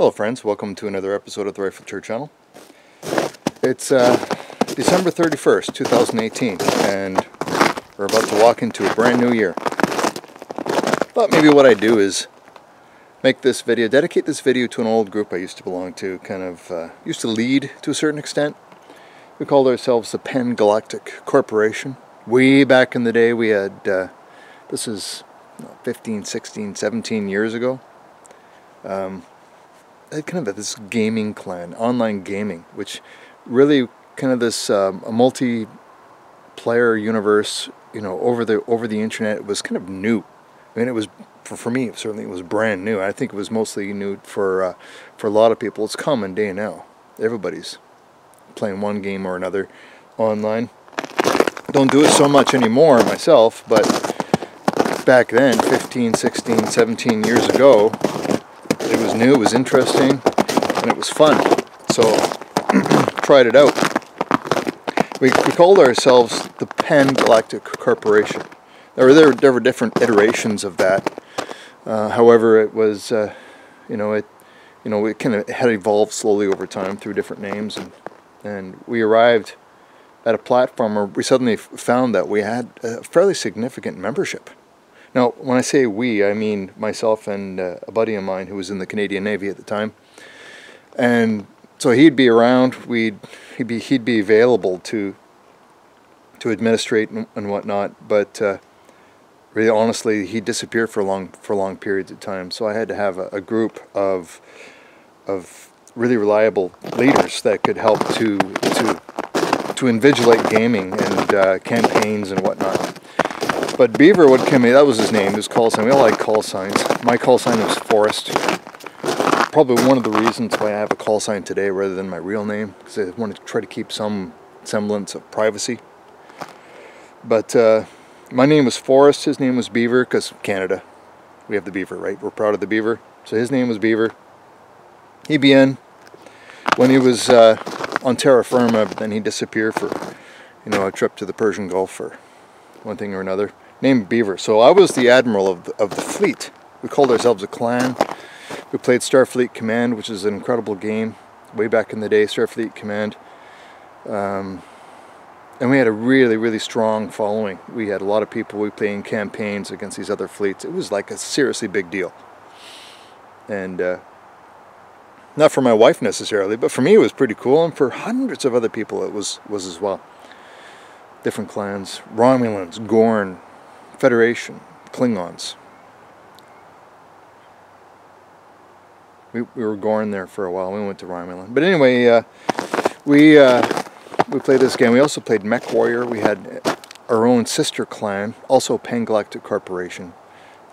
Hello friends, welcome to another episode of the Rifle Tour channel. It's December 31st, 2018, and we're about to walk into a brand new year. Thought maybe what I'd do is make this video, dedicate this video to an old group I used to belong to, used to lead to a certain extent. We called ourselves the Galactic Corporation. Way back in the day we had, this is 15, 16, 17 years ago. Kind of this gaming clan, online gaming, which really kind of this a multiplayer universe, over the internet. It was kind of new. I mean, it was for me certainly it was brand new. I think it was mostly new for a lot of people. It's common day now. Everybody's playing one game or another online. Don't do it so much anymore myself, but back then, 15, 16, 17 years ago, it was new, it was interesting, and it was fun. So, tried it out. We called ourselves the Galactic Corporation. There were different iterations of that. However, it was, it kind of had evolved slowly over time through different names, and we arrived at a platform where we suddenly found that we had a fairly significant membership. Now, when I say we, I mean myself and a buddy of mine who was in the Canadian Navy at the time. And so he'd be around. He'd be available to administrate and whatnot. But really, honestly, he'd disappear for long periods of time. So I had to have a group of really reliable leaders that could help to invigilate gaming and campaigns and whatnot. But Beaver would come in, that was his name, his call sign. We all like call signs. My call sign was Forrest. Probably one of the reasons why I have a call sign today rather than my real name, because I wanted to try to keep some semblance of privacy. But my name was Forrest, his name was Beaver, because Canada, we have the Beaver, right? We're proud of the Beaver. So his name was Beaver. He'd be in when he was on terra firma, but then he'd disappear for, a trip to the Persian Gulf or one thing or another. Named Beaver. So I was the admiral of the fleet. We called ourselves a clan. We played Starfleet Command, which is an incredible game. Way back in the day, Starfleet Command. And we had a really, really strong following. We had a lot of people. We played in campaigns against these other fleets. It was like a seriously big deal. And not for my wife necessarily, but for me it was pretty cool. And for hundreds of other people it was as well. Different clans. Romulans, Gorn, Federation, Klingons. We were Gorn there for a while. We went to Romulan. But anyway, we played this game. We also played Mech Warrior. We had our own sister clan, also Galactic Corporation,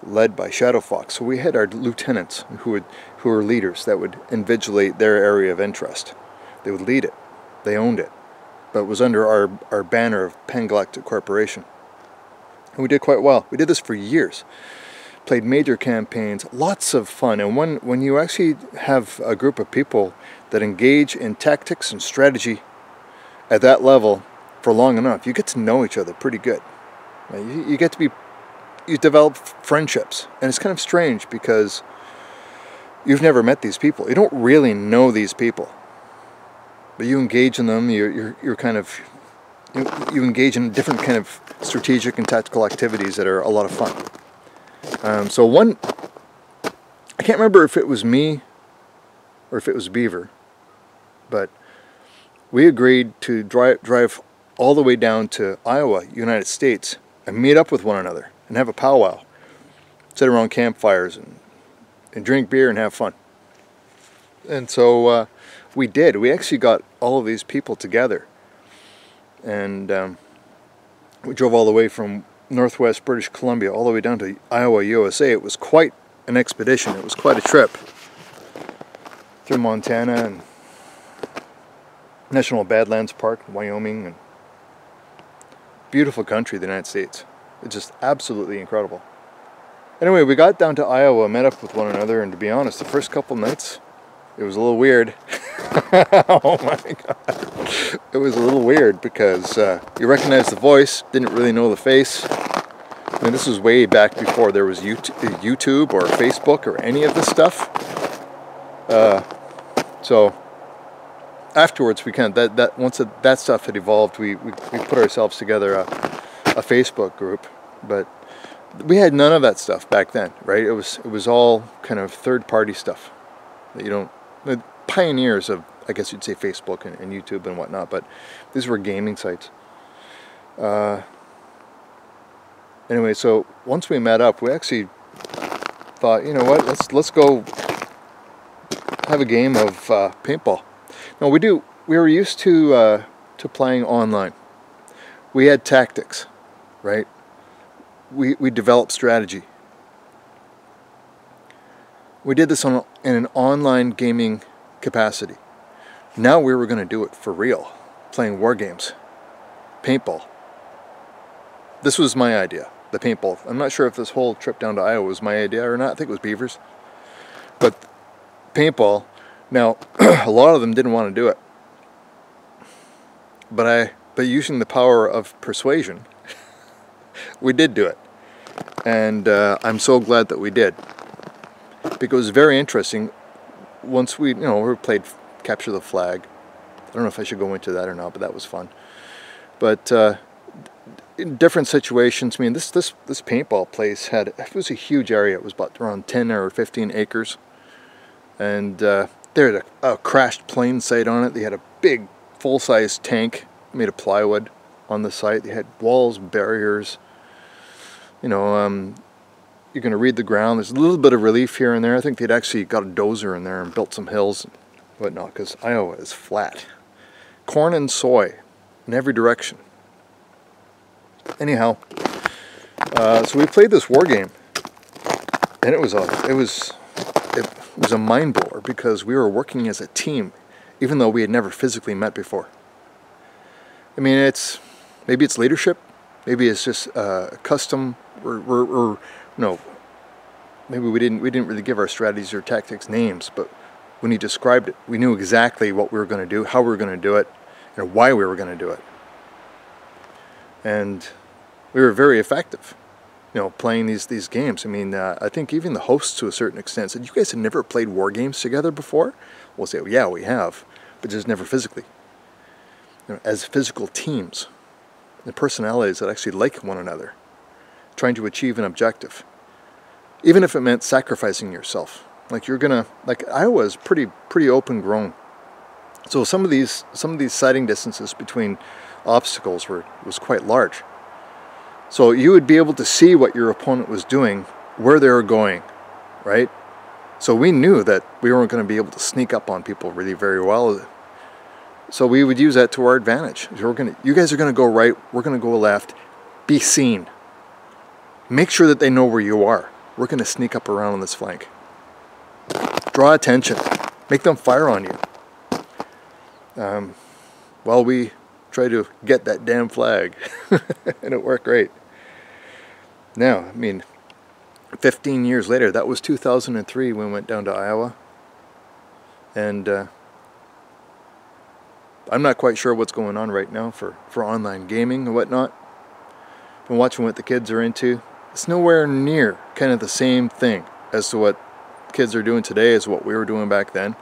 led by Shadow Fox. So we had our lieutenants who were leaders that would invigilate their area of interest. They would lead it. They owned it. But it was under our banner of Galactic Corporation. And we did quite well. We did this for years. Played major campaigns, lots of fun. And when you actually have a group of people that engage in tactics and strategy at that level for long enough, you get to know each other pretty good. You develop friendships. And it's kind of strange because you've never met these people. You don't really know these people. But you engage in them, you engage in different kind of strategic and tactical activities that are a lot of fun. I can't remember if it was me or if it was Beaver, but we agreed to drive all the way down to Iowa, United States, and meet up with one another and have a powwow. Sit around campfires and drink beer and have fun. And so we did. We actually got all of these people together. And we drove all the way from northwest British Columbia all the way down to Iowa, USA. It was quite an expedition. It was quite a trip. Through Montana and National Badlands Park, Wyoming. And beautiful country, the United States. It's just absolutely incredible. Anyway, we got down to Iowa, met up with one another, and to be honest, the first couple nights, it was a little weird. Oh my God. It was a little weird because you recognize the voice, didn't really know the face. I mean, this was way back before there was YouTube or Facebook or any of this stuff. So afterwards, we kind of once that stuff had evolved, we put ourselves together a Facebook group, but we had none of that stuff back then, right? It was all kind of third-party stuff that you don't, the pioneers of, I guess you'd say, Facebook and YouTube and whatnot, but these were gaming sites. Anyway, so once we met up, we actually thought, you know what, let's go have a game of paintball. Now we were used to playing online. We had tactics, right? We developed strategy. We did this in an online gaming capacity. Now we were going to do it for real, playing war games, paintball. This was my idea, the paintball. I'm not sure if this whole trip down to Iowa was my idea or not. I think it was Beavers. But paintball, now a lot of them didn't want to do it. But using the power of persuasion, we did do it. And I'm so glad that we did. Because it was very interesting. Once we played Capture the Flag. I don't know if I should go into that or not, but that was fun. But in different situations, I mean, this paintball place it was a huge area. It was about around 10 or 15 acres. And they had a crashed plane site on it. They had a big full-size tank made of plywood on the site. They had walls, barriers. You know, you're going to read the ground. There's a little bit of relief here and there. I think they'd actually got a dozer in there and built some hills and whatnot, because Iowa is flat. Corn and soy in every direction. Anyhow, so we played this war game, and it was a mind blower, because we were working as a team, even though we had never physically met before. I mean, maybe it's leadership, maybe it's just custom, or no, maybe we didn't really give our strategies or tactics names, but when he described it, we knew exactly what we were going to do, how we were going to do it, and why we were going to do it. And we were very effective, you know, playing these games. I mean, I think even the hosts, to a certain extent, said, "You guys have never played war games together before?" We'll say, well, "Yeah, we have, but just never physically." You know, as physical teams, the personalities that actually like one another, trying to achieve an objective, even if it meant sacrificing yourself. Like Iowa is pretty open grown, so some of these sighting distances between obstacles was quite large. So you would be able to see what your opponent was doing, where they were going, right? So we knew that we weren't going to be able to sneak up on people really very well. So we would use that to our advantage. You guys are going to go right, we're going to go left. Be seen. Make sure that they know where you are. We're going to sneak up around on this flank. Draw attention. Make them fire on you. While we try to get that damn flag. And it worked great. Now, I mean, 15 years later, that was 2003 when we went down to Iowa. And I'm not quite sure what's going on right now for online gaming and whatnot. Been watching what the kids are into. It's nowhere near kind of the same thing as to what kids are doing today as what we were doing back then.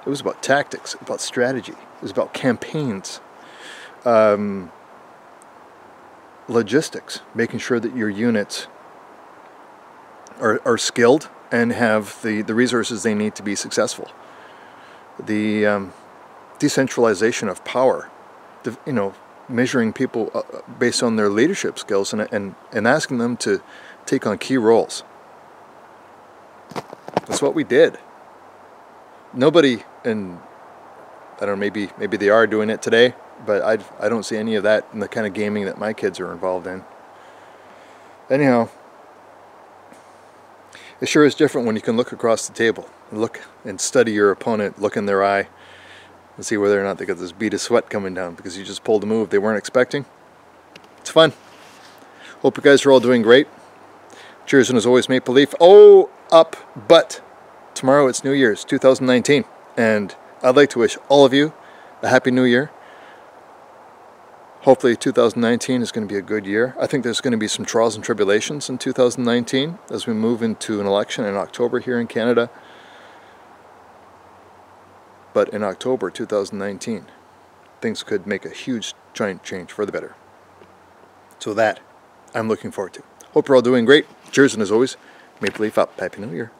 It was about tactics, about strategy. It was about campaigns. Logistics, making sure that your units are skilled and have the resources they need to be successful. The decentralization of power, measuring people based on their leadership skills and asking them to take on key roles. That's what we did. Nobody, and I don't know, maybe they are doing it today, but I don't see any of that in the kind of gaming that my kids are involved in. Anyhow, it sure is different when you can look across the table and look and study your opponent, look in their eye, and see whether or not they got this bead of sweat coming down because you just pulled a move they weren't expecting. It's fun. Hope you guys are all doing great. Cheers, and as always, Maple Leaf. Oh, up, but tomorrow it's New Year's 2019, and I'd like to wish all of you a Happy New Year. Hopefully 2019 is going to be a good year. I think there's going to be some trials and tribulations in 2019 as we move into an election in October here in Canada. But in October 2019, things could make a huge giant change for the better. So that I'm looking forward to. Hope you're all doing great. Cheers, and as always, Maple Leaf up. Happy New Year.